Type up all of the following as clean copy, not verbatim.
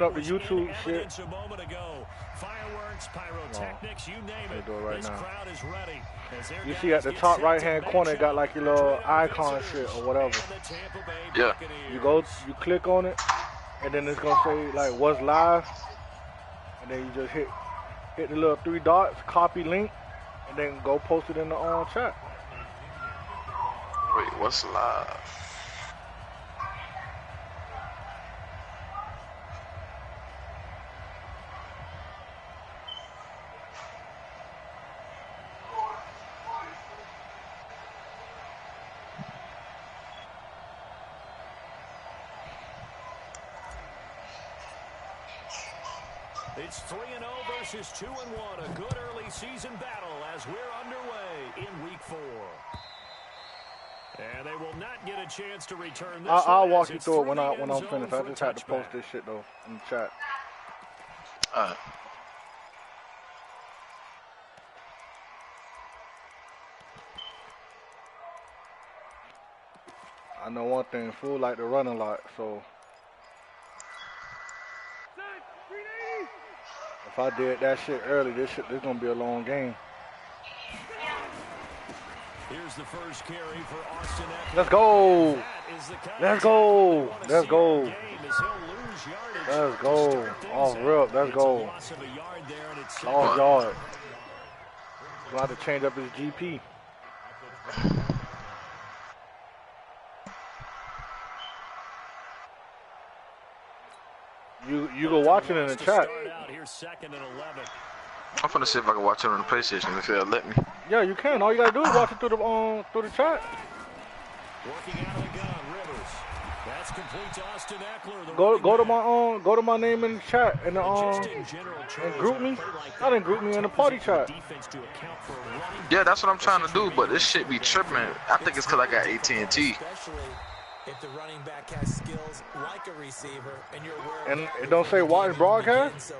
Up the YouTube shit. A moment ago. Fireworks, pyrotechnics, you name it. Do it right this now. Crowd is ready. You see at the top right hand corner, it got like your little icon shit or whatever. Yeah. You click on it, and then it's gonna say like what's live, and then you just hit the little 3 dots, copy link, and then go post it in the chat. Wait, what's live? It's 3-0 versus 2-1. A good early season battle as we're underway in week 4. And they will not get a chance to return this. I'll walk you through it when I'm finished. I just had to post this shit though in the chat. I know one thing, fool like to run a lot, so if I did that shit early, this gonna be a long game. Here's the first carry for Austin. Let's go! Let's go! Let's go! Let's go! Off rip, let's go! Off yard. Gonna have to change up his GP. You go watch it in the chat. I'm finna see if I can watch it on the PlayStation if they'll let me. Yeah, you can. All you gotta do is watch it through the chat. Working out of the gun, Rivers. That's complete to Austin Eckler. Go to my name in the chat and and group me. I didn't group me in the party chat. Yeah, that's what I'm trying to do, but this shit be tripping. I think it's cause I got AT&T. If the running back has skills like a receiver and you're aware and it don't say watch broadcast?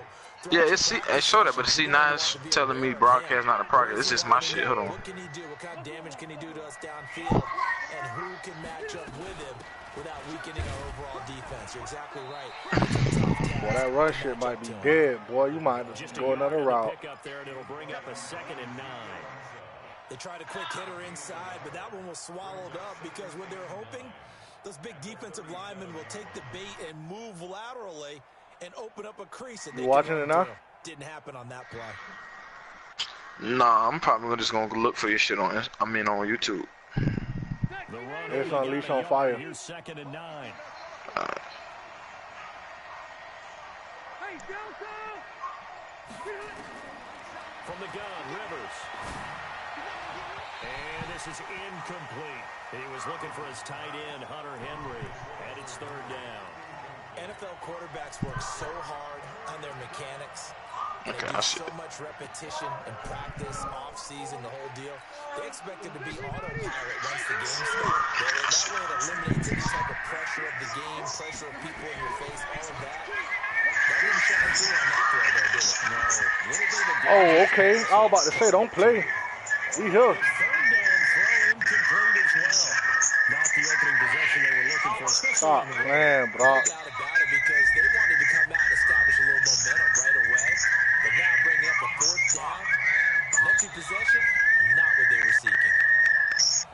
Yeah, it showed that, but see now it's telling me broadcast not a progress. It's just my shit. Hold on. What can he do? What kind of damage can he do to us downfield? And who can match up with him without weakening our overall defense? You're exactly right. Boy, that run shit might be dead, boy. You might just go another route. Up there and it'll bring up a 2nd and 9. They tried a quick hitter inside, but that one was swallowed up because what they're hoping, those big defensive linemen will take the bait and move laterally and open up a crease. You watching it now? Didn't happen on that play. Nah, I'm probably just gonna look for your shit on YouTube. It's on Leash on Fire. Here's 2nd and 9. From the gun, Rivers. And this is incomplete. He was looking for his tight end, Hunter Henry, and it's 3rd down. NFL quarterbacks work so hard on their mechanics. And they do so much repetition and practice, off-season, the whole deal. They expect it to be autopilot once the game starts. That way it eliminates any type of pressure of the game, pressure of people in your face, all of that. That didn't shine through on that throw, though, did it? No. Oh, okay. I was about to say, don't play. We here. Not the opening possession they were looking for. Stop playing, bro. No doubt about it, because they wanted to come out and establish a little momentum right away. But now bringing up a 4th down, empty possession, not what they were seeking.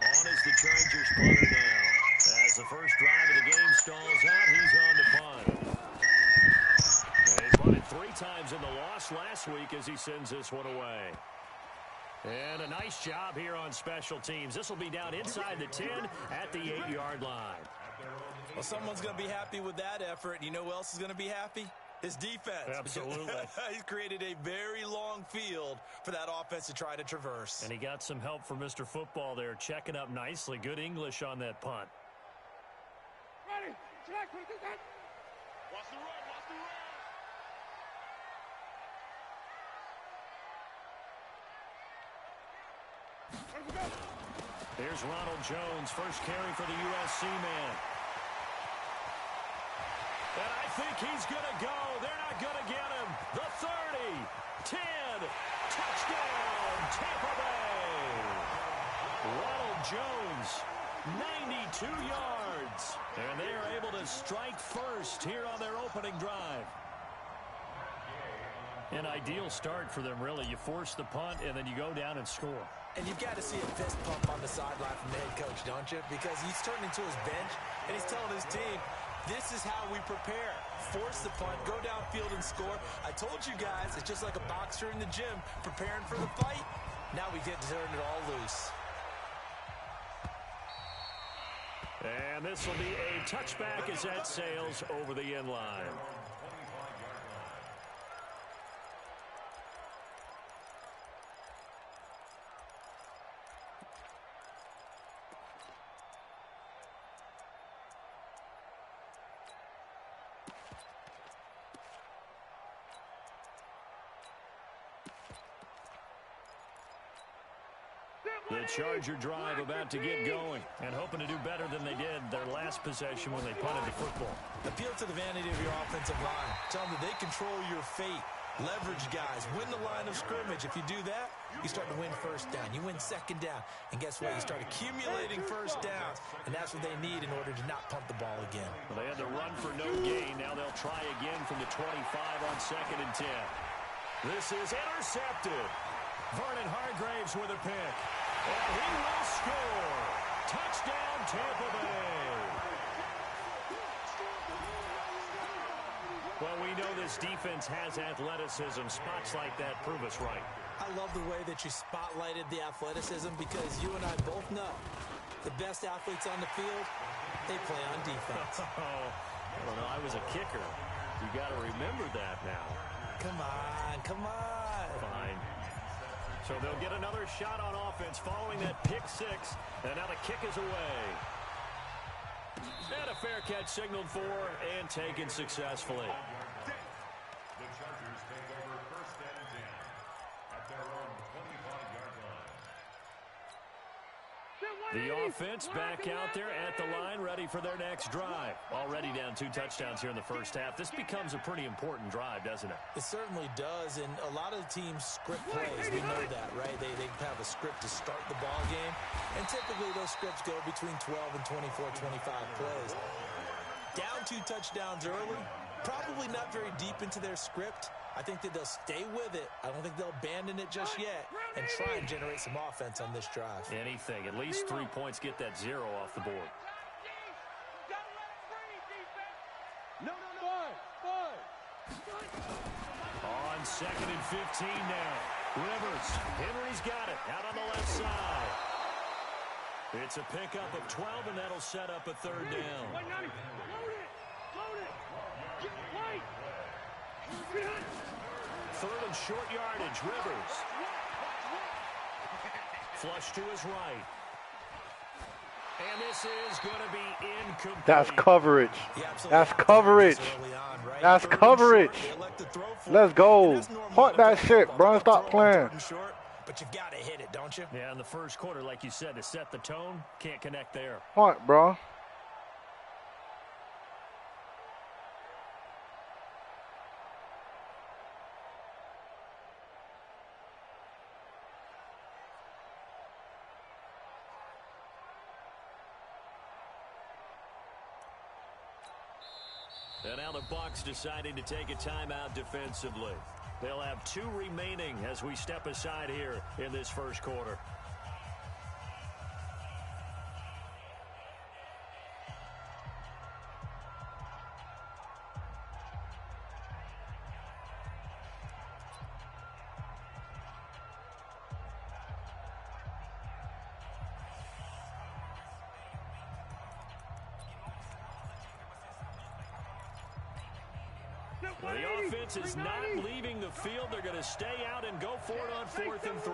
On is the Chargers punter now. As the first drive of the game stalls out, he's on to punt. And he punted 3 times in the loss last week as he sends this one away. And a nice job here on special teams. This will be down inside the 10 at the 8-yard line. Well, someone's going to be happy with that effort. You know who else is going to be happy? His defense. Absolutely. He's created a very long field for that offense to try to traverse. And he got some help from Mr. Football there, checking up nicely. Good English on that punt. Ready, check, watch the run, watch the run. Here's Ronald Jones, first carry for the USC man. And I think he's going to go. They're not going to get him. The 30, 10, touchdown, Tampa Bay. Ronald Jones, 92 yards. And they are able to strike first here on their opening drive. An ideal start for them, really. You force the punt, and then you go down and score. And you've got to see a fist pump on the sideline from the head coach, don't you? Because he's turning to his bench, and he's telling his team, this is how we prepare. Force the punt, go downfield and score. I told you guys, it's just like a boxer in the gym preparing for the fight. Now we get to turn it all loose. And this will be a touchback as that sails over the end line. The Charger drive about to get going and hoping to do better than they did their last possession when they punted the football. Appeal to the vanity of your offensive line. Tell them that they control your fate. Leverage guys. Win the line of scrimmage. If you do that, you start to win first down. You win second down. And guess what? You start accumulating first downs. And that's what they need in order to not punt the ball again. Well, they had to run for no gain. Now they'll try again from the 25 on 2nd and 10. This is intercepted. Vernon Hargraves with a pick. And he will score. Touchdown, Tampa Bay. Well, we know this defense has athleticism. Spots like that prove us right. I love the way that you spotlighted the athleticism because you and I both know the best athletes on the field, they play on defense. I don't know. I was a kicker. You got to remember that now. Come on, come on. Fine. So they'll get another shot on offense following that pick six. And now the kick is away. And a fair catch signaled for and taken successfully. The Chargers take over 1st and 10 at their own 25-yard line. The offense back out there at the line, ready for their next drive. Already down 2 touchdowns here in the first half. This becomes a pretty important drive, doesn't it? It certainly does, and a lot of the teams script plays. We know that, right? They have a script to start the ball game, and typically those scripts go between 12 and 24, 25 plays. Down 2 touchdowns early, probably not very deep into their script. I think that they'll stay with it. I don't think they'll abandon it just yet and try and generate some offense on this drive. Anything. At least 3 points, get that 0 off the board. On 2nd and 15 now. Rivers. Henry's got it. Out on the left side. It's a pickup of 12, and that'll set up a 3rd down. Third and short yardage. Rivers. Flush to his right. And this is going to be incomplete. That's coverage. That's coverage. That's coverage. Let's go. Punt that shit, bro. Stop playing. But you've got to hit it, don't you? Yeah, in the first quarter, like you said, to set the tone, can't connect there. Punt, bro. And now the Bucs deciding to take a timeout defensively. They'll have 2 remaining as we step aside here in this first quarter. Well, the offense is not leaving the field. They're going to stay out and go for it on 4th and 3.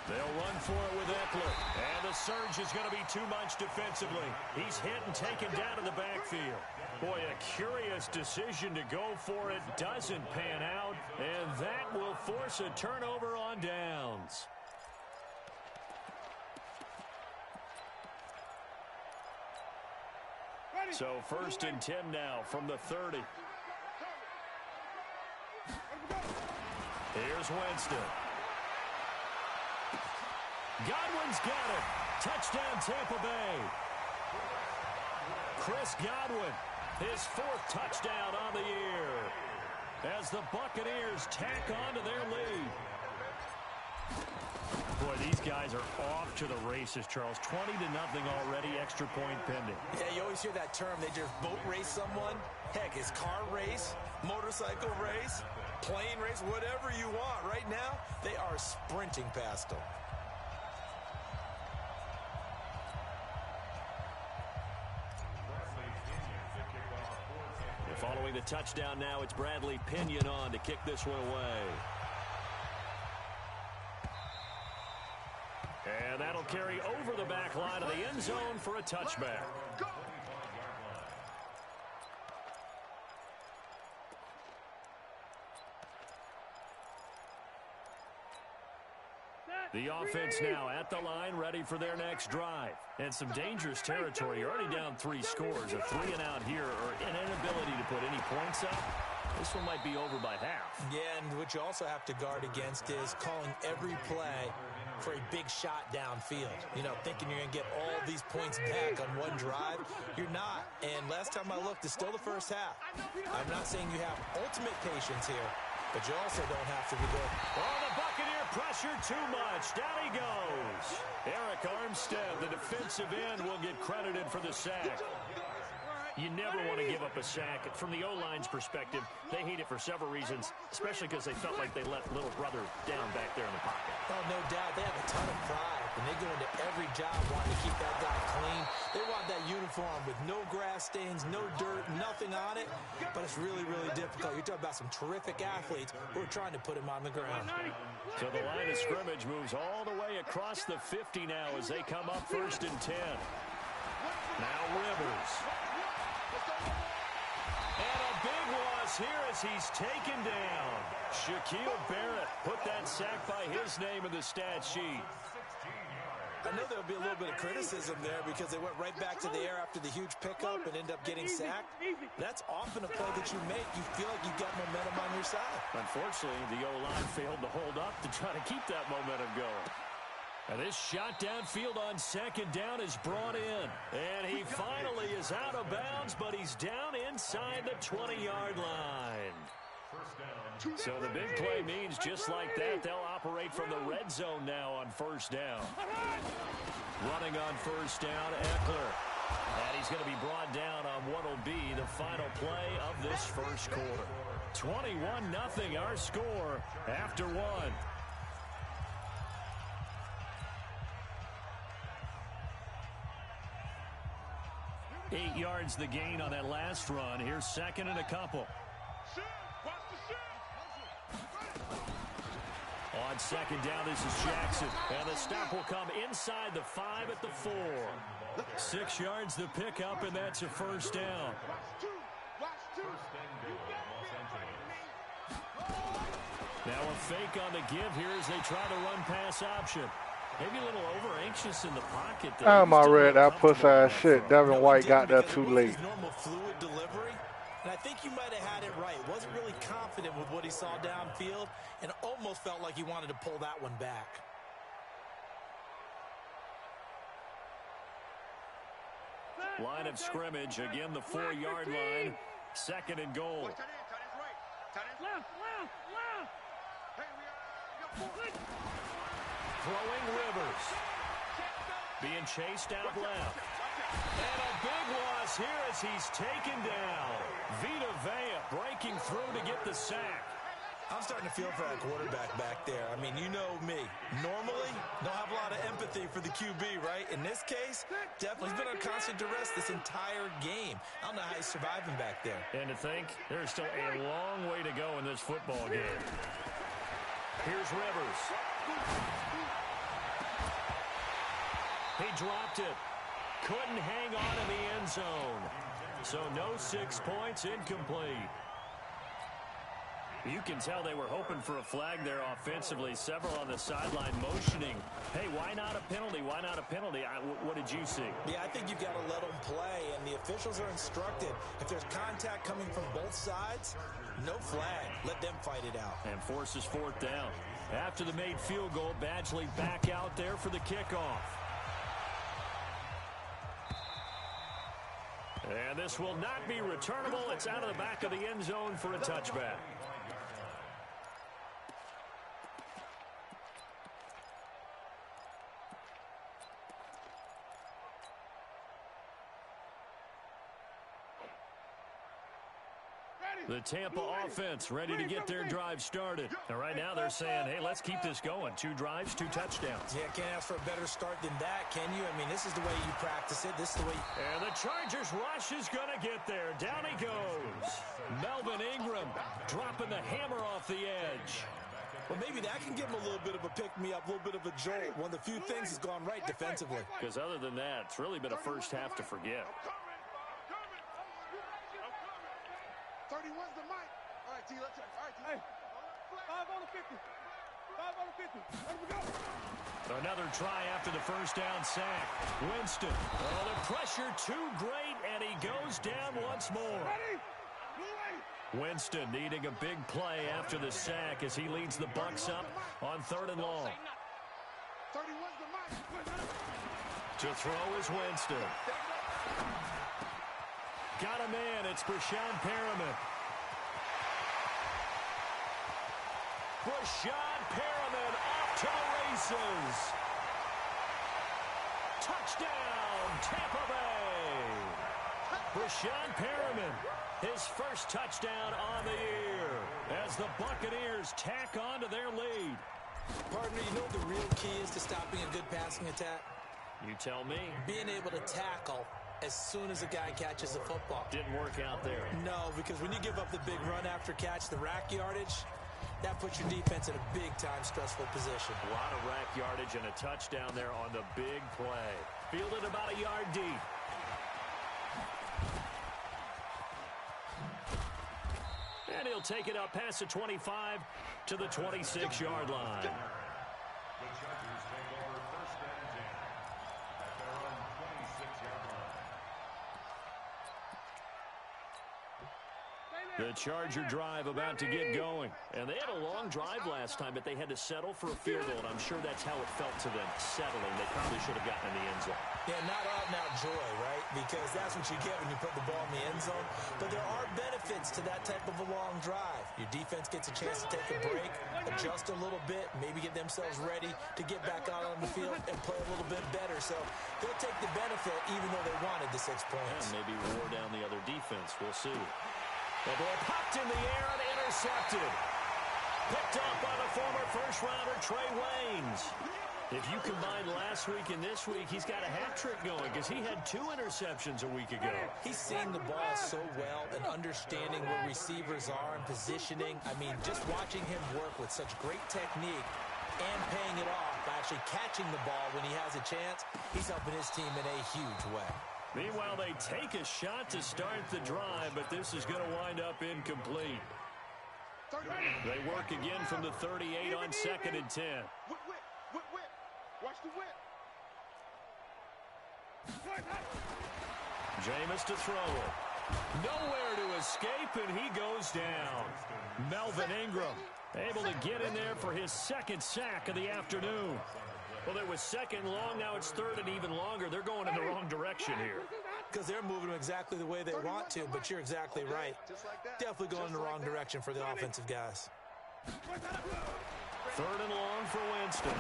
They'll run for it with Eckler. And the surge is going to be too much defensively. He's hit and taken down in the backfield. Boy, a curious decision to go for it. Doesn't pan out. And that will force a turnover on downs. So 1st and 10 now from the 30. Here's Winston. Godwin's got it. Touchdown, Tampa Bay. Chris Godwin, his 4th touchdown on the year. as the Buccaneers tack on to their lead. Boy, these guys are off to the races, Charles. 20-0 already, extra point pending. Yeah, you always hear that term. They just boat race someone. Heck, it's car race, motorcycle race, plane race, whatever you want. Right now, they are sprinting past them. Following the touchdown now, it's Bradley Pinion on to kick this one away. And that'll carry over the back line of the end zone for a touchback. The offense now at the line, ready for their next drive. And some dangerous territory. You're already down 3 scores. A 3 and out here, or an inability to put any points up. This one might be over by half. Yeah, and what you also have to guard against is calling every play for a big shot downfield. You know, thinking you're going to get all these points back on one drive. You're not. And last time I looked, it's still the first half. I'm not saying you have ultimate patience here, but you also don't have to be good. Oh, the Buccaneer pressure too much. Down he goes. Eric Armstead, the defensive end, will get credited for the sack. You never want to give up a sack. From the O-line's perspective, they hate it for several reasons, especially because they felt like they let little brother down back there in the pocket. Oh, no doubt. They have a ton of pride, and they go into every job wanting to keep that guy clean. They want that uniform with no grass stains, no dirt, nothing on it, but it's really, really difficult. You're talking about some terrific athletes who are trying to put him on the ground. So the line of scrimmage moves all the way across the 50 now as they come up 1st and 10. Now Rivers. And a big loss here as he's taken down. Shaquille Barrett put that sack by his name in the stat sheet. I know there'll be a little bit of criticism there because they went right back to the air after the huge pickup and end up getting sacked. That's often a play that you make. You feel like you've got momentum on your side. Unfortunately, the O-line failed to hold up to try to keep that momentum going. And this shot downfield on 2nd down is brought in. And he finally is out of bounds, but he's down inside the 20-yard line. So the big play means just like that, they'll operate from the red zone now on 1st down. Running on 1st down, Eckler. And he's going to be brought down on what will be the final play of this first quarter. 21-0 our score after 1. 8 yards the gain on that last run. Here's 2nd and a couple. On 2nd down, this is Jackson. And the stop will come inside the 5 at the 4. 6 yards the pickup, and that's a 1st down. Now a fake on the give here as they try the run-pass option. Maybe a little over-anxious in the pocket. I'm already that puss-ass shit. Devin White got there too late. Normal fluid delivery, and I think you might have had it right. Wasn't really confident with what he saw downfield, and almost felt like he wanted to pull that one back. Line of scrimmage, again the 4-yard line. 2nd and goal. Throwing Rivers. Being chased out left. And a big loss here as he's taken down. Vita Vea breaking through to get the sack. I'm starting to feel for that quarterback back there. I mean, you know me. Normally, don't have a lot of empathy for the QB, right? In this case, definitely he's been on constant duress this entire game. I don't know how he's surviving back there. And to think, there's still a long way to go in this football game. Here's Rivers. He dropped it. Couldn't hang on in the end zone. So no 6 points, incomplete. You can tell they were hoping for a flag there offensively. Several on the sideline motioning. Hey, why not a penalty? Why not a penalty? What did you see? Yeah, I think you've got to let them play, and the officials are instructed. If there's contact coming from both sides, no flag. Let them fight it out. And forces 4th down. After the made field goal, Badgley back out there for the kickoff. And this will not be returnable. It's out of the back of the end zone for a touchback. The Tampa offense ready to get their drive started. And right now they're saying, hey, let's keep this going. 2 drives, 2 touchdowns. Yeah, can't ask for a better start than that, can you? I mean, this is the way you practice it. This is the way. And the Chargers rush is going to get there. Down he goes. Melvin Ingram dropping the hammer off the edge. Well, maybe that can give him a little bit of a pick-me-up, a little bit of a jolt. One of the few things has gone right defensively. Because other than that, it's really been a first half to forget. 31's the mic. All right, T, let's check. All right, T. Hey, 5 on the 50. 5 on the 50. Let we go. Another try after the first down sack. Winston. Oh, the pressure too great, and he goes down once more. Ready? Winston needing a big play after the sack as he leads the Bucs up on 3rd and long. 31's the mic. To throw is Winston. Got a man. It's Brashad Perriman. Brashad Perriman off to the races. Touchdown, Tampa Bay. Brashad Perriman, his first touchdown on the year as the Buccaneers tack on to their lead. Partner, you know what the real key is to stopping a good passing attack? You tell me. Being able to tackle as soon as a guy catches the football. Didn't work out there. No, because when you give up the big run after catch, the rack yardage, that puts your defense in a big-time stressful position. A lot of rack yardage and a touchdown there on the big play. Fielded about a yard deep. And he'll take it up past the 25 to the 26-yard line. The Chargers take over 1st and 10 at their own 26-yard line. The Charger drive about to get going. And they had a long drive last time, but they had to settle for a field goal, and I'm sure that's how it felt to them, settling. They probably should have gotten in the end zone. Yeah, not out and out joy, right? Because that's what you get when you put the ball in the end zone. But there are benefits to that type of a long drive. Your defense gets a chance to take a break, adjust a little bit, maybe get themselves ready to get back out on the field and play a little bit better. So they'll take the benefit even though they wanted the 6 points. And maybe wore down the other defense. We'll see. The ball popped in the air and intercepted. Picked up by the former first-rounder Trey Waynes. If you combine last week and this week, he's got a hat trick going because he had 2 interceptions a week ago. He's seeing the ball so well and understanding where receivers are and positioning. I mean, just watching him work with such great technique and paying it off by actually catching the ball when he has a chance, he's helping his team in a huge way. Meanwhile, they take a shot to start the drive, but this is going to wind up incomplete. They work again from the 38 on 2nd and 10. Whip. Watch the whip. Jameis to throw it. Nowhere to escape, and he goes down. Melvin Ingram able to get in there for his 2nd sack of the afternoon. Well, it was 2nd long, now it's 3rd and even longer. They're going in the wrong direction here. Because they're moving them exactly the way they want to, but you're exactly right. Definitely going in the wrong direction for the offensive guys. 3rd and long for Winston.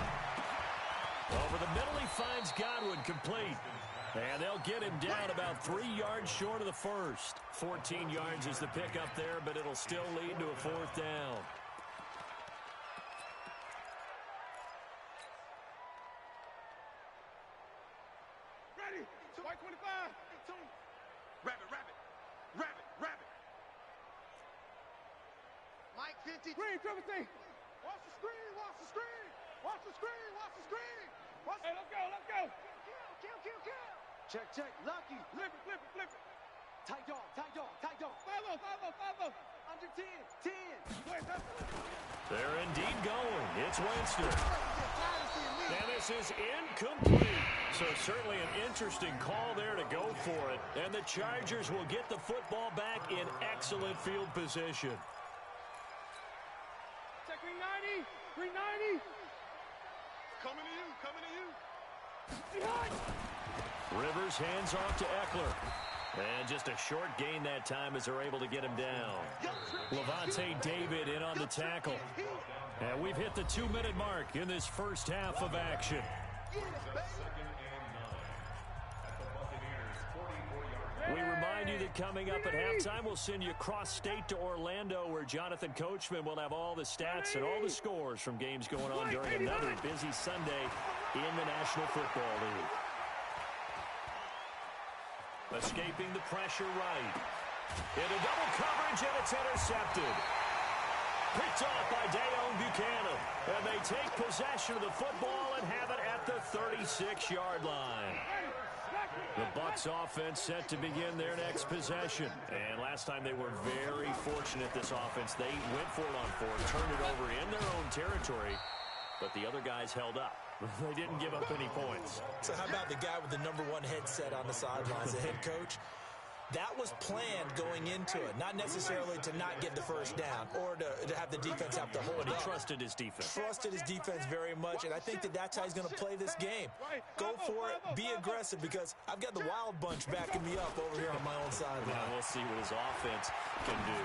Over the middle, he finds Godwin complete. And they'll get him down about 3 yards short of the first. 14 yards is the pickup there, but it'll still lead to a 4th down. Ready. White 25. Rabbit. Mike 50. Green, triple T. Watch the screen. Hey, let's go. Kill. Check. Lucky. Flip it. Tight dog. 5-0. Under 10. They're indeed going. It's Winston. And this is incomplete. So certainly an interesting call there to go for it. And the Chargers will get the football back in excellent field position. Check 390. Coming to you. Rivers hands off to Eckler. And just a short gain that time as they're able to get him down. Levante David in on the tackle. And we've hit the 2-minute mark in this first half of action. We remind remind you that coming up at halftime, we'll send you cross-state to Orlando, where Jonathan Coachman will have all the stats and all the scores from games going on during another busy Sunday in the National Football League. Escaping the pressure right. Into double coverage, and it's intercepted. Picked off by Dayon Buchanan. And they take possession of the football and have it at the 36-yard line. The Bucs offense set to begin their next possession. And last time they were very fortunate, this offense. They went for it on fourth, turned it over in their own territory, but the other guys held up. They didn't give up any points. So how about the guy with the #1 headset on the sidelines, the head coach? That was planned going into it, not necessarily to not get the first down or to have the defense have to hold up. But he trusted his defense. Trusted his defense very much, and I think that's how he's going to play this game. Go for it, be aggressive, because I've got the Wild Bunch backing me up over here on my own sideline. Now we'll see what his offense can do.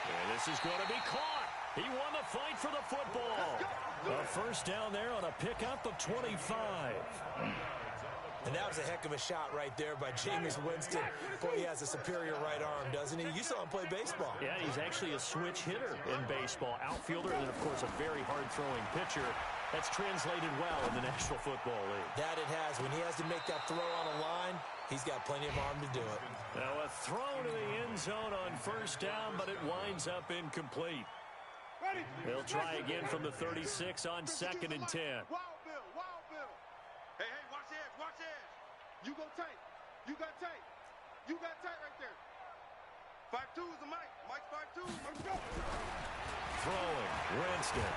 And this is going to be caught. He won the fight for the football. A first down there on a pickup of 25. And that was a heck of a shot right there by Jameis Winston. Boy, he has a superior right arm, doesn't he? You saw him play baseball. Yeah, he's actually a switch hitter in baseball. Outfielder, and, of course, a very hard-throwing pitcher. That's translated well in the National Football League. That it has. When he has to make that throw on a line, he's got plenty of arm to do it. Now a throw to the end zone on first down, but it winds up incomplete. They'll try again from the 36 on 2nd and 10. Wild Bill. Hey, watch this. You go tight. You got tight. You got tight right there. 5'2" is the mic. Mike's 5'2". Let's go. Throwing. Winston.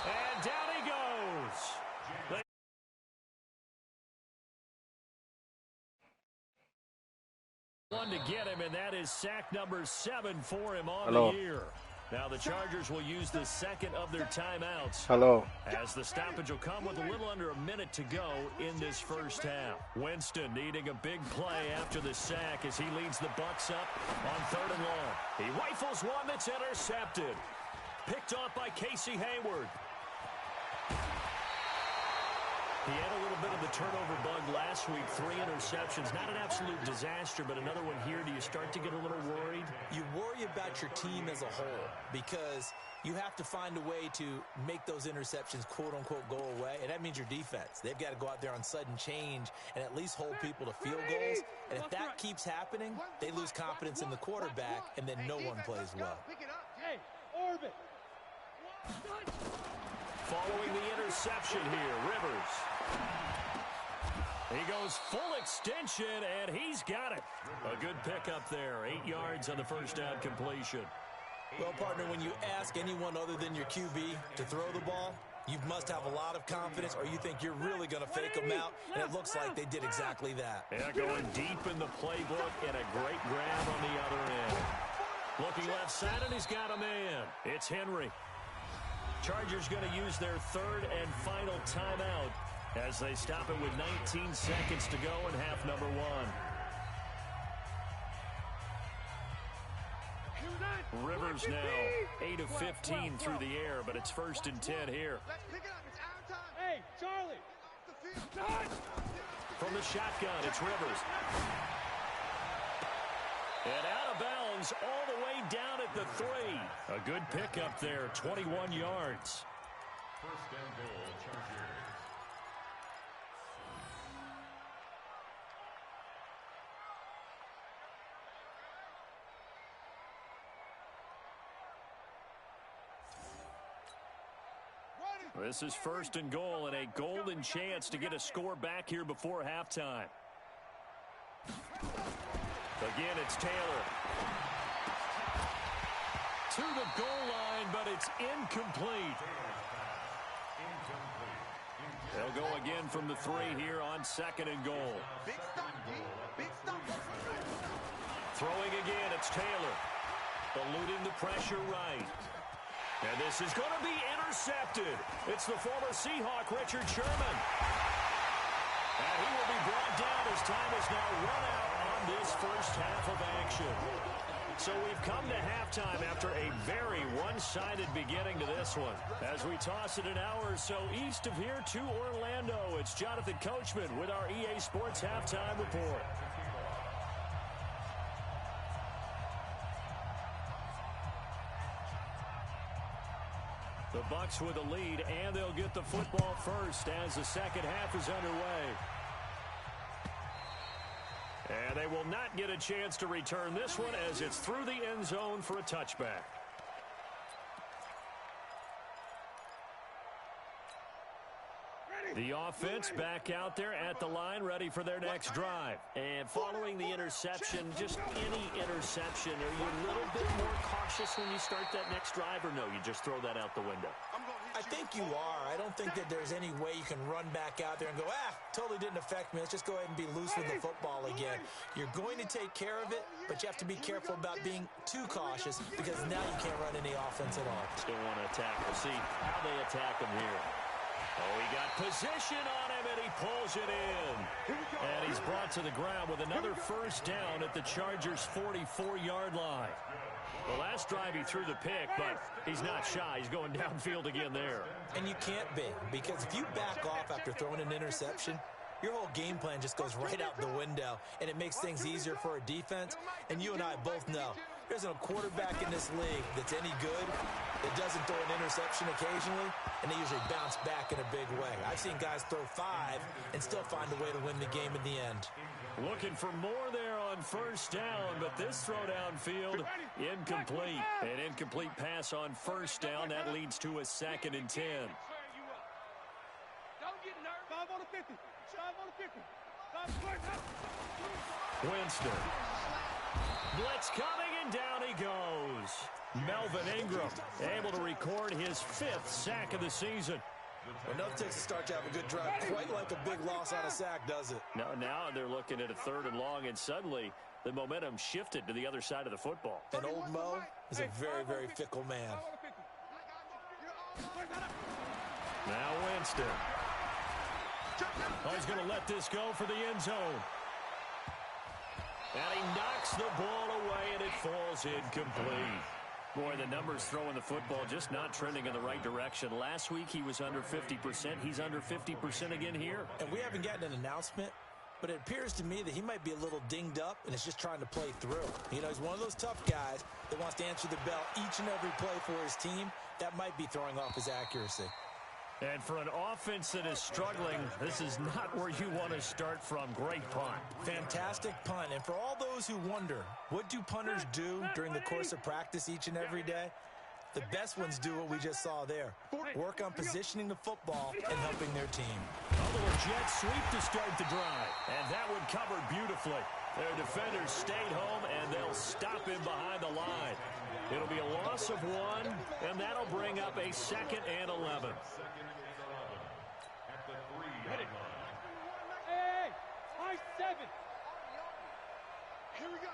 And down he goes. One to get him, and that is sack number 7 for him on the year. Now the Chargers will use the second of their timeouts. As the stoppage will come with a little under a minute to go in this first half. Winston needing a big play after the sack as he leads the Bucs up on 3rd and long. He rifles one that's intercepted. Picked off by Casey Hayward. He had a little bit of the turnover bug last week, 3 interceptions. Not an absolute disaster, but another one here. Do you start to get a little worried? You worry about your team as a whole because you have to find a way to make those interceptions, quote-unquote, go away, and that means your defense. They've got to go out there on sudden change and at least hold people to field goals. And if that keeps happening, they lose confidence in the quarterback, and then no one plays well. Hey, orbit. Following the interception here, Rivers. He goes full extension, and he's got it. A good pickup there, 8 yards on the first down completion. Well, partner, when you ask anyone other than your QB to throw the ball, you must have a lot of confidence, or you think you're really going to fake them out, and it looks like they did exactly that. Yeah, going deep in the playbook, and a great grab on the other end. Looking left side, and he's got a man. It's Henry. Chargers going to use their 3rd and final timeout as they stop it with 19 seconds to go in half number 1. Rivers now 8 of 15 through the air, but it's 1st and 10 here. Let's pick it up. It's our time. Hey, Charlie. From the shotgun, it's Rivers. And out of bounds all the way down at the 3. A good pickup there, 21 yards. 1st and goal, Chargers. This is 1st and goal, and a golden chance to get a score back here before halftime. Again, it's Taylor. To the goal line, but it's incomplete. They'll go again from the 3 here on 2nd and goal. Big stop, G. Big stop. Throwing again, it's Taylor. Eluding the pressure right. And this is going to be intercepted. It's the former Seahawk, Richard Sherman. And he will be brought down as time is now run out on this first half of action. So we've come to halftime after a very one-sided beginning to this one. As we toss it an hour or so east of here to Orlando, it's Jonathan Coachman with our EA Sports Halftime Report. The Bucs with a lead, and they'll get the football first as the second half is underway. And they will not get a chance to return this one as it's through the end zone for a touchback. The offense back out there at the line, ready for their next drive. And following the interception, just any interception, are you a little bit more cautious when you start that next drive, or no, you just throw that out the window? I think you are. I don't think that there's any way you can run back out there and go, totally didn't affect me. Let's just go ahead and be loose with the football again. You're going to take care of it, but you have to be careful about being too cautious because now you can't run any offense at all. Still want to attack. We'll see how they attack him here. Oh, he got position on him, and he pulls it in. And he's brought to the ground with another first down at the Chargers' 44-yard line. The last drive he threw the pick, but he's not shy. He's going downfield again there. And you can't be, because if you back off after throwing an interception, your whole game plan just goes right out the window, and it makes things easier for a defense. And you and I both know there's no quarterback in this league that's any good that doesn't throw an interception occasionally, and they usually bounce back in a big way. I've seen guys throw 5 and still find a way to win the game in the end. Looking for more there on first down, but this throw downfield, incomplete. An incomplete pass on first down. That leads to a 2nd and 10. Don't get nervous. 5 on the 50. 5 on the 50. Winston. Blitz coming, and down he goes. Melvin Ingram able to record his 5th sack of the season. Well, nothing takes a start to have a good drive quite like a big loss on a sack, does it? No, now they're looking at a 3rd and long, and suddenly the momentum shifted to the other side of the football. And old Mo is a very, very fickle man. Now Winston. Oh, he's going to let this go for the end zone. And he knocks the ball away, and it falls incomplete. Boy, the numbers throwing the football just not trending in the right direction. Last week he was under 50%. He's under 50% again here. And we haven't gotten an announcement, but it appears to me that he might be a little dinged up and is just trying to play through. You know, he's one of those tough guys that wants to answer the bell each and every play for his team. That might be throwing off his accuracy. And for an offense that is struggling, this is not where you want to start from. Great punt. Fantastic punt. And for all those who wonder, what do punters do during the course of practice each and every day? The best ones do what we just saw there. Work on positioning the football and helping their team. A little jet sweep to start the drive. And that one covered beautifully. Their defenders stayed home, and they'll stop him behind the line. It'll be a loss of 1, and that'll bring up a 2nd and 11. Hey, high 7. Here we go.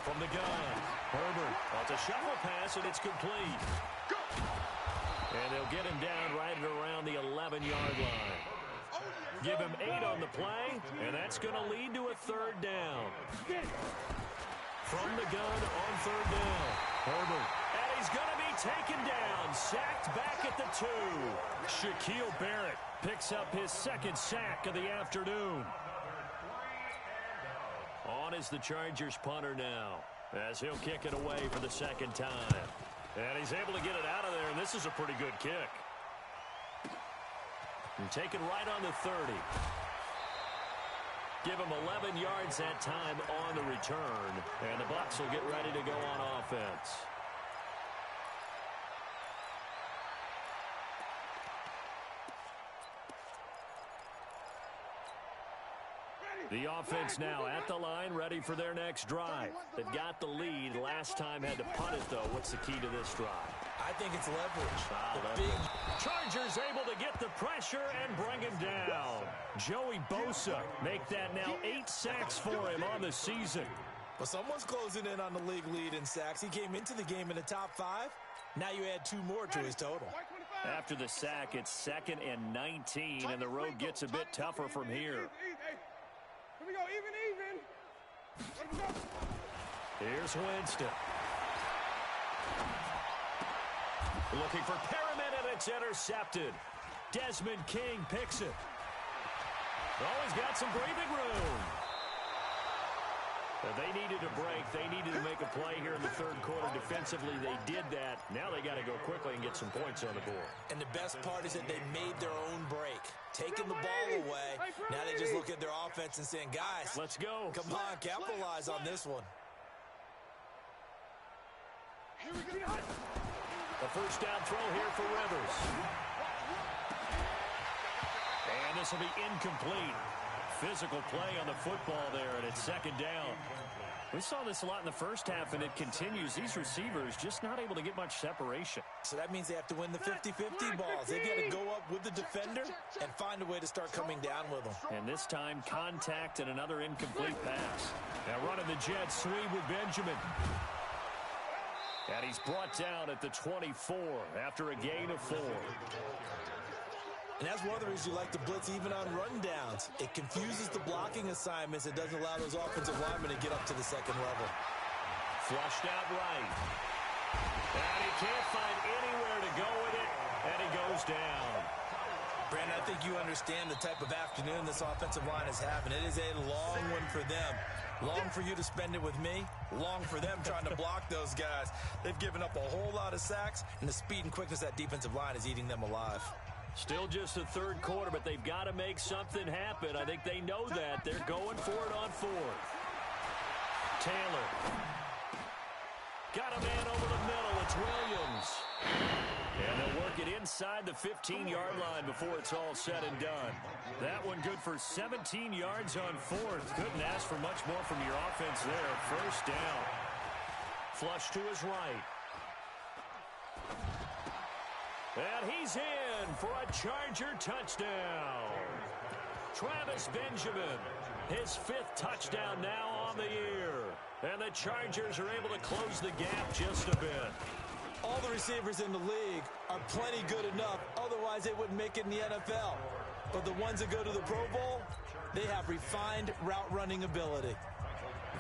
From the gun, Herbert. Well, it's a shuffle pass, and it's complete. And they'll get him down right around the 11-yard line. Give him 8 on the play, and that's going to lead to a 3rd down. From the gun on 3rd down, Herbert. And he's going to be taken down, sacked back at the 2. Shaquille Barrett picks up his 2nd sack of the afternoon. On is the Chargers punter now, as he'll kick it away for the 2nd time. And he's able to get it out of there, and this is a pretty good kick. And taken right on the 30. Give him 11 yards that time on the return, and the Bucs will get ready to go on offense. The offense now at the line, ready for their next drive. They've got the lead. Last time had to punt it, though. What's the key to this drive? I think it's leverage. Chargers able to get the pressure and bring him down. Joey Bosa make that now 8 sacks for him on the season. Well, someone's closing in on the league lead in sacks. He came into the game in the top 5. Now you add 2 more to his total. After the sack, it's 2nd and 19, and the road gets a bit tougher from here. Here we go, even. Here's Winston. Looking for Perriman, and it's intercepted. Desmond King picks it. Oh, he's got some breathing room. They needed a break. They needed to make a play here in the third quarter. Defensively, they did that. Now they got to go quickly and get some points on the board. And the best part is that they made their own break. Taking the ball away. Now they just look at their offense and saying, guys, let's go. Come on, capitalize on this one. The first down throw here for Rivers. And this will be incomplete. Physical play on the football there, and it's second down. We saw this a lot in the first half, and it continues. These receivers just not able to get much separation. So that means they have to win the 50-50 balls. They got to go up with the defender and find a way to start coming down with them. And this time, contact and another incomplete pass. Now running the jet sweep with Benjamin. And he's brought down at the 24 after a gain of 4. And that's one of the reasons you like to blitz even on rundowns. It confuses the blocking assignments. It doesn't allow those offensive linemen to get up to the second level. Flushed out right. And he can't find anywhere to go with it. And he goes down. Brandon, I think you understand the type of afternoon this offensive line is having. It is a long one for them. Long for you to spend it with me. Long for them trying to block those guys. They've given up a whole lot of sacks, and the speed and quickness of that defensive line is eating them alive. Still just the third quarter, but they've got to make something happen. I think they know that. They're going for it on fourth. Taylor. Got a man over the middle. It's Williams. And they'll work it inside the 15-yard line before it's all said and done. That one good for 17 yards on fourth. Couldn't ask for much more from your offense there. First down. Flush to his right. And he's in for a Charger touchdown. Travis Benjamin, his 5th touchdown now on the year. And the Chargers are able to close the gap just a bit. All the receivers in the league are plenty good enough. Otherwise, they wouldn't make it in the NFL. But the ones that go to the Pro Bowl, they have refined route running ability.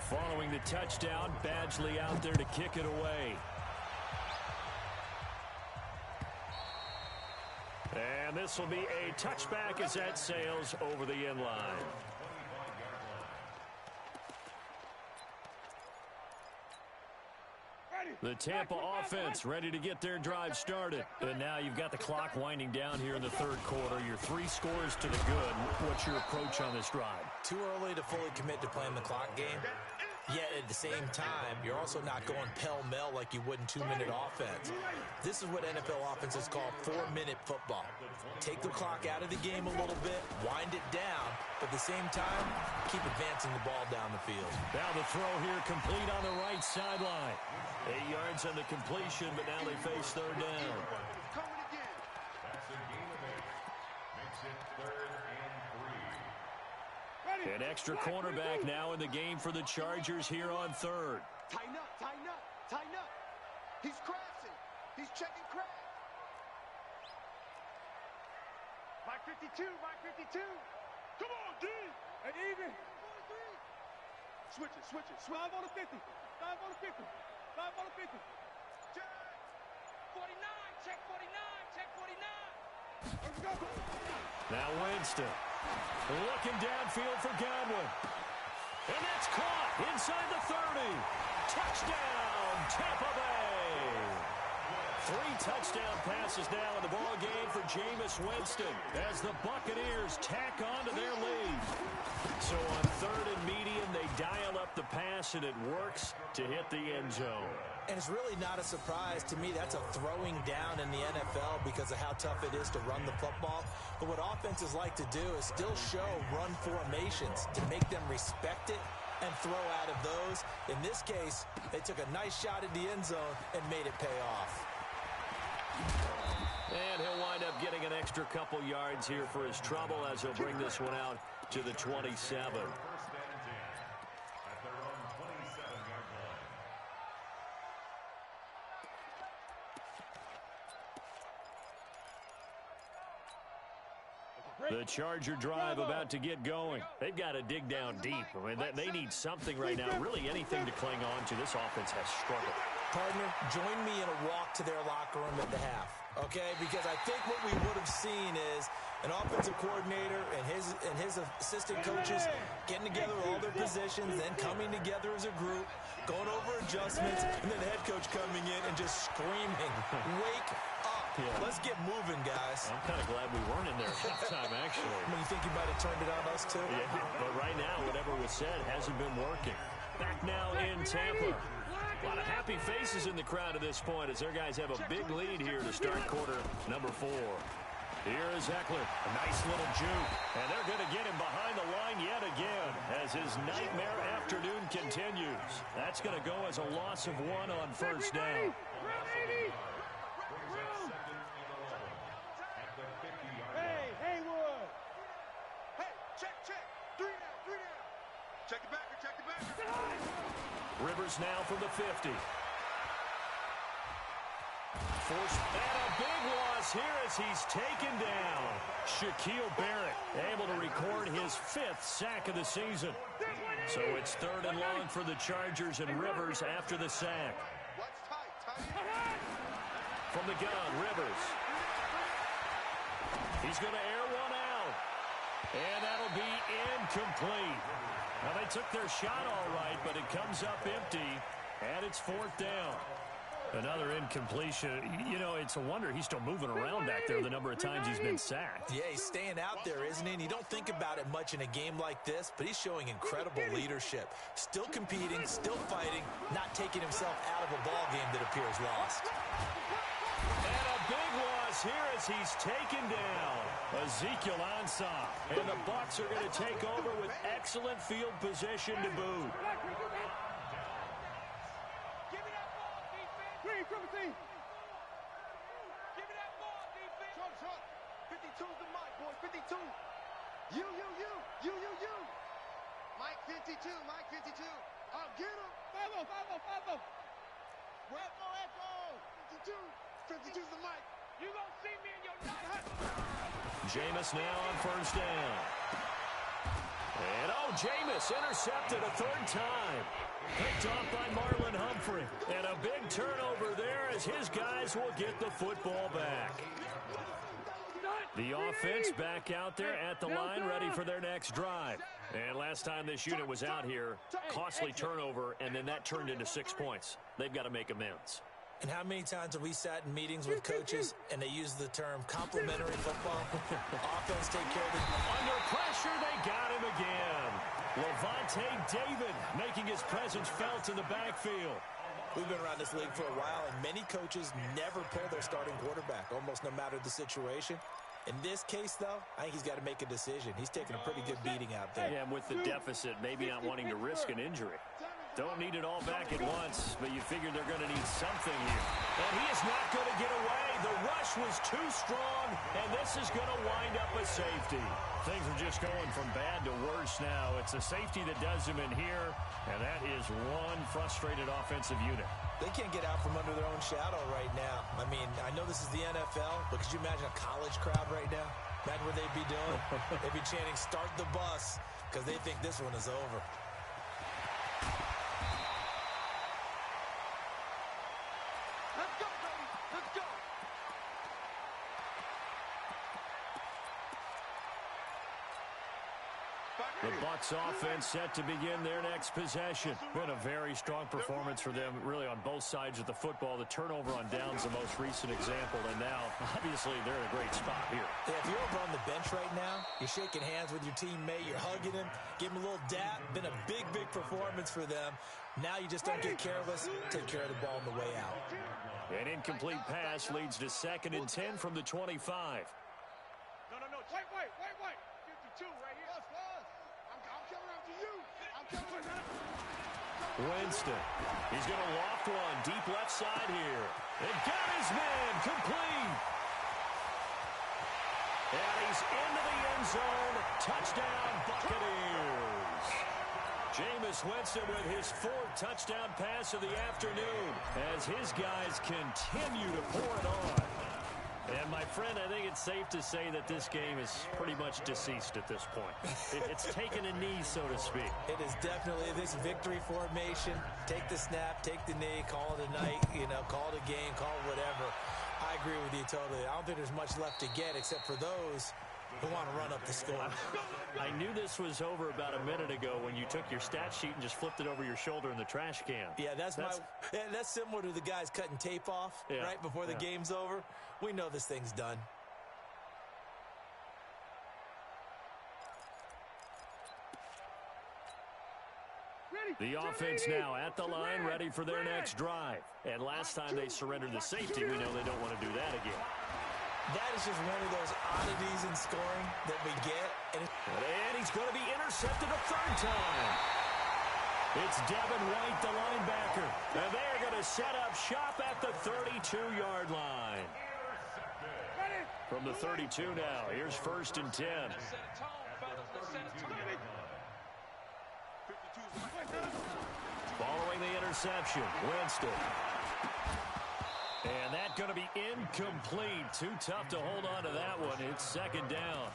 Following the touchdown, Badgley out there to kick it away. And this will be a touchback as that sails over the end line. The Tampa offense ready to get their drive started. And now you've got the clock winding down here in the third quarter. Your 3 scores to the good. What's your approach on this drive? Too early to fully commit to playing the clock game. Yet at the same time, you're also not going pell-mell like you would in 2-minute offense. This is what NFL offenses call 4-minute football. Take the clock out of the game a little bit, wind it down, but at the same time, keep advancing the ball down the field. Now the throw here complete on the right sideline. 8 yards on the completion, but now they face third down. That's a gain of 8. Makes it 3rd and 3. An extra cornerback now in the game for the Chargers here on third. Tighten up, tighten up, tighten up. He's crashing. He's checking crash. Mike 52, Mike 52. Come on, D. Hey, even. Switch it, switch it. 5 on the 50. 5 on the 50. 5 on the 50. Check. 49, check 49, check 49. Let's go. Now Winston looking downfield for Godwin. And that's caught inside the 30. Touchdown, Tampa Bay. 3 touchdown passes now in the ball game for Jameis Winston as the Buccaneers tack on to their lead. So on 3rd and medium, they dial up the pass, and it works to hit the end zone. And it's really not a surprise to me. That's a throwing down in the NFL because of how tough it is to run the football. But what offenses like to do is still show run formations to make them respect it and throw out of those. In this case, they took a nice shot at the end zone and made it pay off. And he'll wind up getting an extra couple yards here for his trouble as he'll bring this one out to the 27. First and 10 at their own 27-yard line. The Charger drive about to get going. They've got to dig down deep. I mean, they need something right now, really anything to cling on to. This offense has struggled. Partner, join me in a walk to their locker room at the half. okay? Because I think what we would have seen is an offensive coordinator and his assistant coaches getting together all their positions, then coming together as a group, going over adjustments, and then the head coach coming in and just screaming, "Wake up. Let's get moving, guys." I'm kind of glad we weren't in there at halftime, actually. I mean, you think you might have turned it on us, too? Yeah, but right now, whatever was said hasn't been working. Back now in Tampa. A lot of happy faces in the crowd at this point as their guys have a big lead here to start quarter number 4. Here is Eckler. A nice little juke. And they're going to get him behind the line yet again as his nightmare afternoon continues. That's going to go as a loss of 1 on first down. Hey, Haywood. Hey, check. 3 down. Check the backer. Rivers now from the 50. Forced and a big loss here as he's taken down. Shaquille Barrett able to record his 5th sack of the season. So it's 3rd and long for the Chargers and Rivers after the sack. From the gun, Rivers. He's going to air one out. And that'll be incomplete. Now, they took their shot all right, but it comes up empty, and it's 4th down. Another incompletion. You know, it's a wonder he's still moving around back there the number of times he's been sacked. Yeah, he's staying out there, isn't he? And you don't think about it much in a game like this, but he's showing incredible leadership. Still competing, still fighting, not taking himself out of a ball game that appears lost. And a big loss here as he's taken down. Ezekiel Ansah. And the Bucs are going to take over with excellent field position to boot. Green, triple team. Give me that ball, defense. Short. 52's the mic, boys. 52. You. Mike 52. I'll get him. 5-0. Echo. 52. 52's the mic. You gonna see me in your night. Jameis now on first down. And, Jameis intercepted a 3rd time. Picked off by Marlon Humphrey. And a big turnover there as his guys will get the football back. The offense back out there at the line, ready for their next drive. And last time this unit was out here, costly turnover, and then that turned into 6 points. They've got to make amends. And how many times have we sat in meetings with coaches and they use the term complementary football? Offense take care of it. Under pressure, they got him again. Levante David making his presence felt in the backfield. We've been around this league for a while, and many coaches never pull their starting quarterback, almost no matter the situation. In this case, though, I think he's got to make a decision. He's taking a pretty good beating out there. Yeah, and with the deficit, maybe not wanting to risk an injury. Don't need it all back at once, but you figure they're going to need something here. And he is not going to get away. The rush was too strong, and this is going to wind up a safety. Things are just going from bad to worse now. It's a safety that does him in here, and that is one frustrated offensive unit. They can't get out from under their own shadow right now. I mean, I know this is the NFL, but could you imagine a college crowd right now? Imagine what they'd be doing. They'd be chanting, "Start the bus," because they think this one is over. Let's go, baby. Let's go. The Bucs offense set to begin their next possession. Been a very strong performance for them, really, on both sides of the football. The turnover on downs, the most recent example, and now, obviously, they're in a great spot here. Yeah, if you're over on the bench right now, you're shaking hands with your teammate, you're hugging him, give him a little dap. Been a big, big performance for them. Now you just don't get careless, take care of the ball on the way out. An incomplete pass leads to 2nd and 10 from the 25. No. Wait. 52 right here. I'm coming after you. I'm coming after you. Winston. He's going to loft one deep left side here. And got his man complete. And he's into the end zone. Touchdown, Buccaneers. Jameis Winston with his 4th touchdown pass of the afternoon as his guys continue to pour it on. And, my friend, I think it's safe to say that this game is pretty much deceased at this point. It's taken a knee, so to speak. It is definitely this victory formation. Take the snap, take the knee, call it a night, call it a game, call it whatever. I agree with you totally. I don't think there's much left to get except for those who want to run up the score. I knew this was over about a minute ago when you took your stat sheet and just flipped it over your shoulder in the trash can. Yeah, that's similar to the guys cutting tape off right before the game's over. We know this thing's done. The offense now at the line, ready for their next drive. And last time they surrendered the safety, we know they don't want to do that again. That is just one of those oddities in scoring that we get. And he's going to be intercepted a third time. It's Devin White, the linebacker. And they're going to set up shop at the 32-yard line. From the 32 now, here's 1st and 10. Following the interception, Winston. And that's going to be incomplete. Too tough to hold on to that one. It's 2nd down.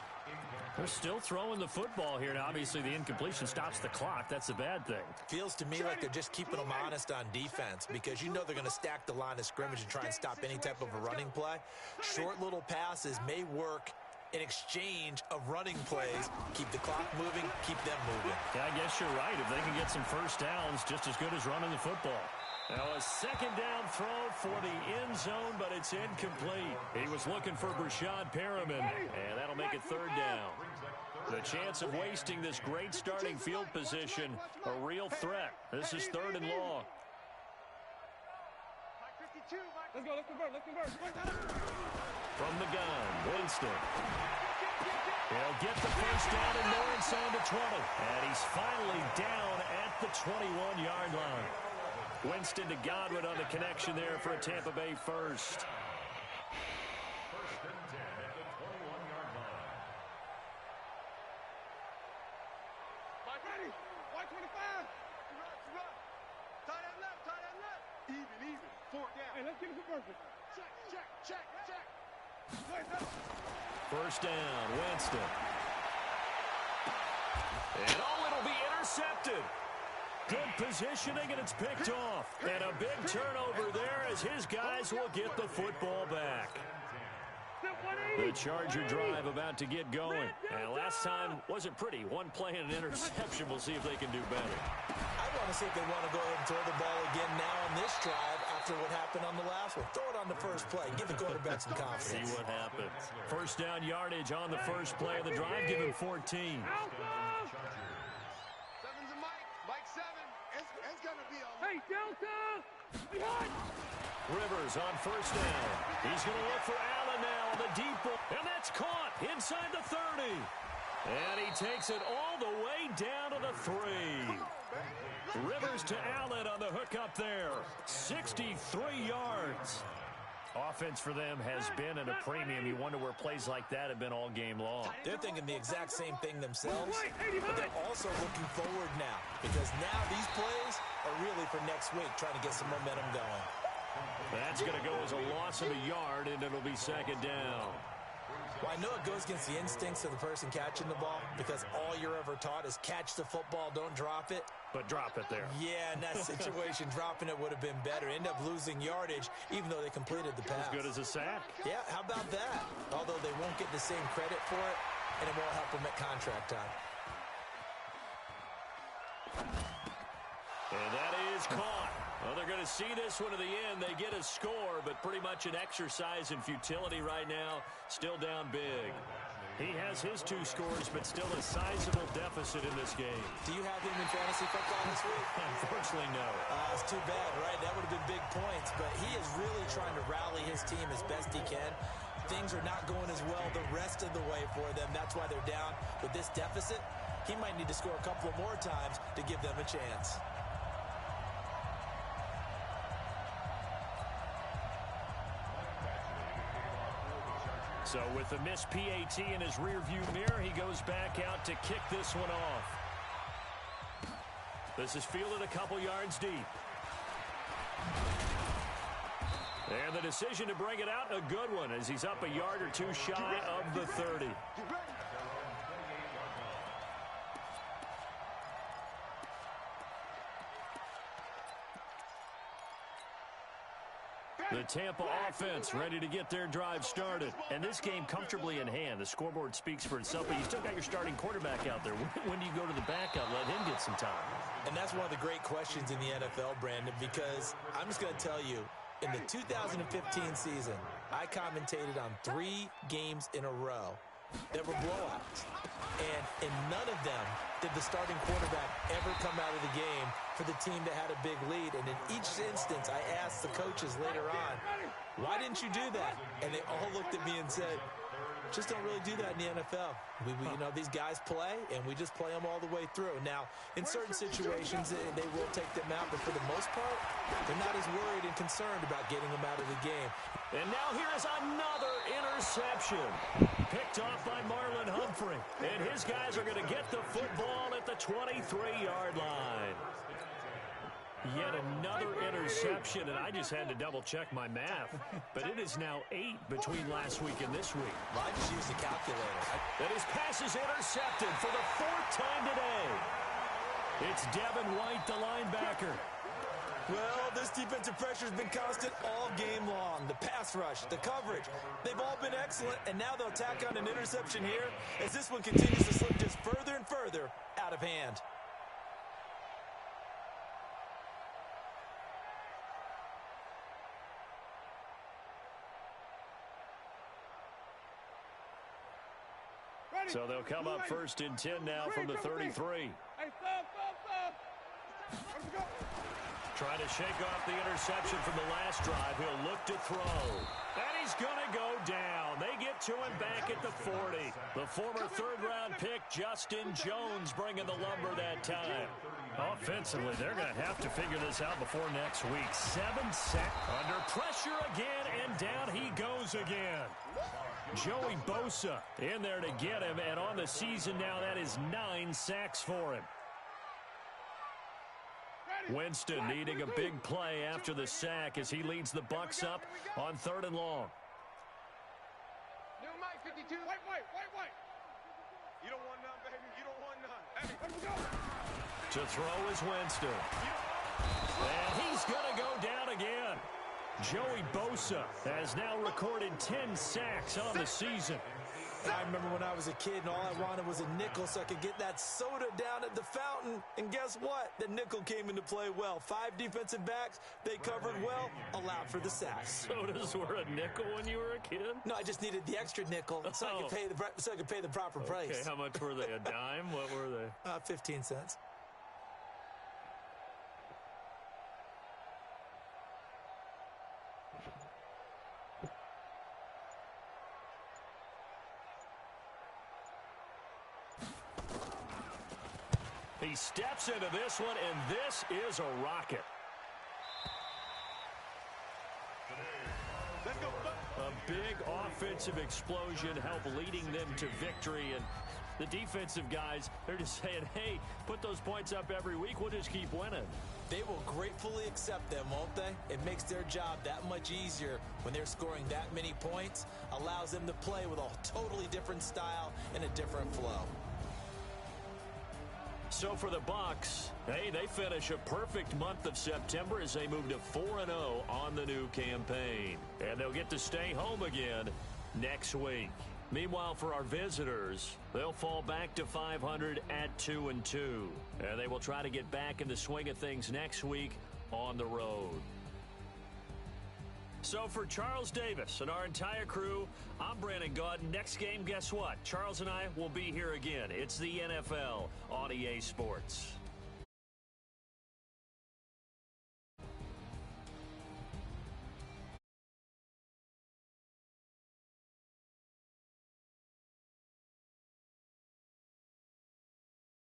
They're still throwing the football here. Now, obviously, the incompletion stops the clock. That's a bad thing. Feels to me like they're just keeping them honest on defense because you know they're going to stack the line of scrimmage and try and stop any type of a running play. Short little passes may work in exchange of running plays. Keep the clock moving, keep them moving. Yeah, I guess you're right. If they can get some first downs, just as good as running the football. Now a 2nd down throw for the end zone, but it's incomplete. He was looking for Brashad Perriman, and that'll make it 3rd down. The chance of wasting this great starting field position, a real threat. This is 3rd and long. Let's go, let's convert. From the gun, Winston. He'll get the first down, and Lawrence on to 20. And he's finally down at the 21-yard line. Winston to Godwin on the connection there for a Tampa Bay first. 1st and 10 at the 21-yard line. Mike ready. White 25. Run. Tie that left. Even. 4th down. Hey, let's get it converted. Check. 1st down, Winston. And it'll be intercepted. Good positioning, and it's picked off. And a big turnover there as his guys will get the football back. The Charger drive about to get going. And last time wasn't pretty. One play and an interception. We'll see if they can do better. I want to see if they want to go ahead and throw the ball again now on this drive after what happened on the last one. Throw it on the first play. Give the quarterback some confidence. See what happens. 1st down yardage on the first play of the drive. Give him 14. Hey, Delta! Rivers on 1st down. He's going to look for Allen now on the deep ball. And that's caught inside the 30. And he takes it all the way down to the 3. Rivers to Allen on the hook up there. 63 yards. Offense for them has been at a premium. You wonder where plays like that have been all game long. They're thinking the exact same thing themselves, but they're also looking forward now because now these plays are really for next week, trying to get some momentum going. That's going to go as a loss of a yard, and it'll be 2nd down. Well, I know it goes against the instincts of the person catching the ball because all you're ever taught is catch the football, don't drop it. But drop it there. Yeah, in that situation, dropping it would have been better. End up losing yardage, even though they completed the pass. As good as a sack. Yeah, how about that? Although they won't get the same credit for it, and it won't help them at contract time. And that is caught. Well, they're going to see this one to the end. They get a score, but pretty much an exercise in futility right now. Still down big. He has his 2 scores, but still a sizable deficit in this game. Do you have him in fantasy football this week? Unfortunately, no. It's too bad, right? That would have been big points, but he is really trying to rally his team as best he can. Things are not going as well the rest of the way for them. That's why they're down. With this deficit, he might need to score a couple of more times to give them a chance. So with the missed PAT in his rearview mirror, he goes back out to kick this one off. This is fielded a couple yards deep. And the decision to bring it out, a good one, as he's up a yard or two shy of the 30. The Tampa offense ready to get their drive started. And this game comfortably in hand. The scoreboard speaks for itself, but you still got your starting quarterback out there. When do you go to the backup, let him get some time? And that's one of the great questions in the NFL, Brandon, because I'm just going to tell you, in the 2015 season, I commentated on 3 games in a row that were blowouts. And in none of them did the starting quarterback ever come out of the game for the team that had a big lead. And in each instance, I asked the coaches later on, why didn't you do that? And they all looked at me and said, just don't really do that in the NFL. You know, these guys play, and we just play them all the way through. Now, in certain situations, they will take them out, but for the most part, they're not as worried and concerned about getting them out of the game. And now here is another interception. Picked off by Marlon Humphrey. And his guys are going to get the football at the 23-yard line. Yet another interception, and I just had to double-check my math. But it is now 8 between last week and this week. Well, I just used a calculator. And his pass is intercepted for the 4th time today. It's Devin White, the linebacker. Well, this defensive pressure has been constant all game long. The pass rush, the coverage, they've all been excellent, and now they'll tack on an interception here as this one continues to slip just further and further out of hand. So they'll come up 1st and 10 now from the 33. Trying to shake off the interception from the last drive. He'll look to throw. And he's going to go down. They get to him back at the 40. The former 3rd-round pick, Justin Jones, bringing the lumber that time. Offensively, they're going to have to figure this out before next week. 7 sacks. Under pressure again, and down he goes again. Joey Bosa in there to get him, and on the season now, that is 9 sacks for him. Winston needing a big play after the sack as he leads the Bucs up on 3rd and long. New Mike 52. Wait. You don't want none, baby. You don't want none. Hey, let's go. To throw is Winston. And he's going to go down again. Joey Bosa has now recorded 10 sacks on the season. I remember when I was a kid and all I wanted was a nickel so I could get that soda down at the fountain. And guess what? The nickel came into play well. 5 defensive backs, they covered well, allowed for the sacks. Sodas were a nickel when you were a kid? No, I just needed the extra nickel so I could pay the proper price. Okay, how much were they? A dime? What were they? 15 cents. He steps into this one, and this is a rocket. A big offensive explosion helped leading them to victory. And the defensive guys, they're just saying, hey, put those points up every week. We'll just keep winning. They will gratefully accept them, won't they? It makes their job that much easier when they're scoring that many points. Allows them to play with a totally different style and a different flow. So for the Bucs, hey, they finish a perfect month of September as they move to 4-0 on the new campaign. And they'll get to stay home again next week. Meanwhile, for our visitors, they'll fall back to 500 at 2-2. And they will try to get back in the swing of things next week on the road. So for Charles Davis and our entire crew, I'm Brandon Gaudin. Next game, guess what? Charles and I will be here again. It's the NFL on EA Sports.